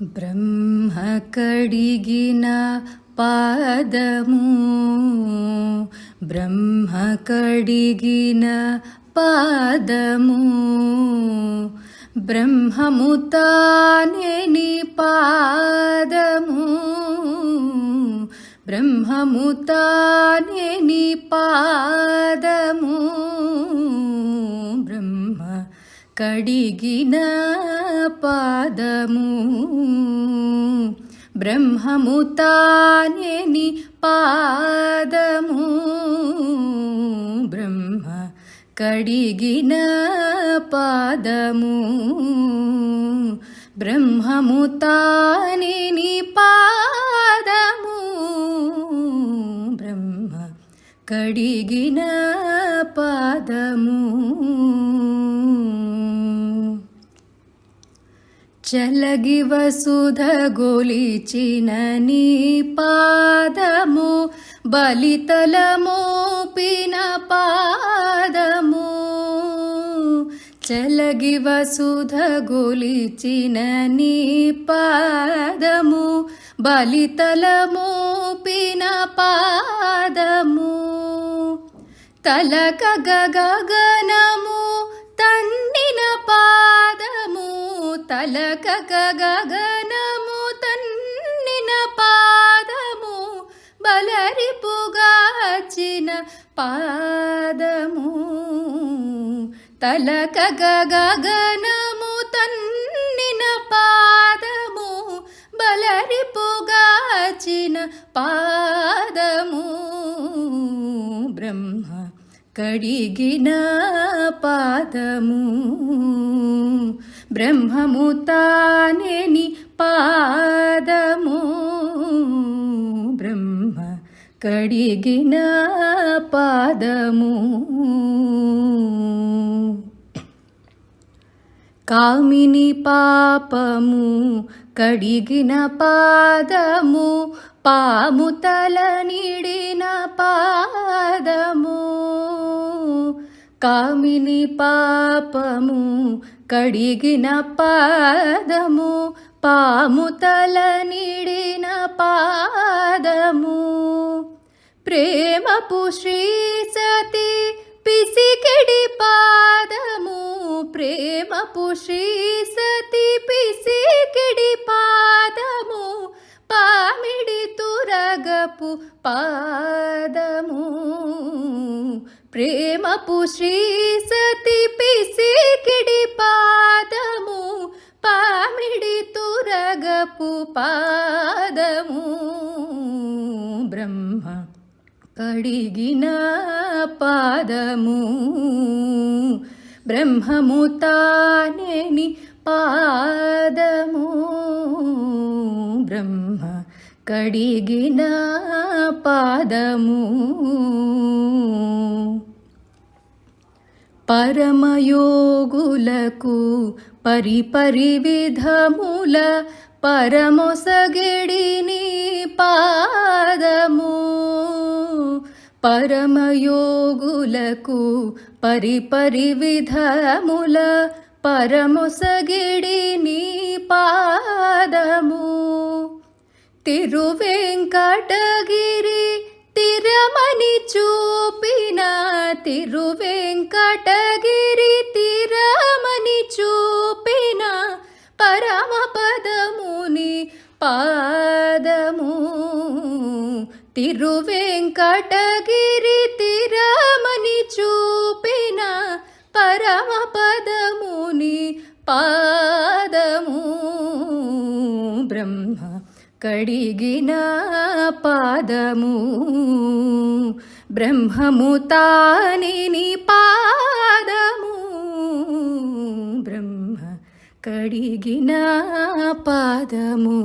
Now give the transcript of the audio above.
బ్రహ్మ కడిగిన పాదము, బ్రహ్మ కడిగిన పాదము, బ్రహ్మము తానే నీ పాదము, బ్రహ్మము తానే నీ పాదము, బ్రహ్మ కడిగిన పాదము, బ్రహ్మము తానే నీ పాదము, బ్రహ్మ కడిగిన పాదము, బ్రహ్మము తానే నీ పాదము, బ్రహ్మ కడిగిన పాదము. చలగి వసుధ గొలిచిన నీ పాదము, బలితల మోపిన పాదము, చలగి వసుధ గొలిచిన నీ పాదము, బలితల మోపిన పాదము, తలక గగనము తన్నిన పాదము, తలక గగనము తన్నిన పాదము, బలరిపుగాచిన పాదము, తలక గగనము తన్నిన పాదము, బలరిపుగాచిన పాదము, బ్రహ్మ కడిగిన పాదము, బ్రహ్మము తానే నీ పాదము, బ్రహ్మ కడిగిన పాదము. కామిని పాపము కడిగిన పాదము, పాము తల నిడిన పాదము, కామిని పాపము కడిగిన పాదము, పాము తల నిడిన పాదము, ప్రేమపు శ్రీ సతి పిసికిడి పాదము, ప్రేమపు శ్రీ సతి పిసికిడి పాదము, పామిడి తురగపు పాదము, ప్రేమపు శ్రీ సతి పిసికిడి పాదము, పామిడి తురగపు పాదము, బ్రహ్మ కడిగిన పాదము, బ్రహ్మము తానే నీ పాదము, బ్రహ్మ కడిగిన పాదము. పరమయోగులకు పరిపరి విధముల పరమొసగిడి నీ పాదము, పరమయోగులకు పరిపరి విధముల పరమొసగిడి నీ పాదము, తిరువెంకటగిరి తిరమని చూపిన, తిరువెంకటగిరి తిరమని చూపిన పరమ పదముని పాదము, తిరువెంకటగిరి తిరమని చూపిన పరమ పదముని పాదము, బ్రహ్మ కడిగిన పాదము, బ్రహ్మము తానే నీ పాదము, బ్రహ్మ కడిగిన పాదము.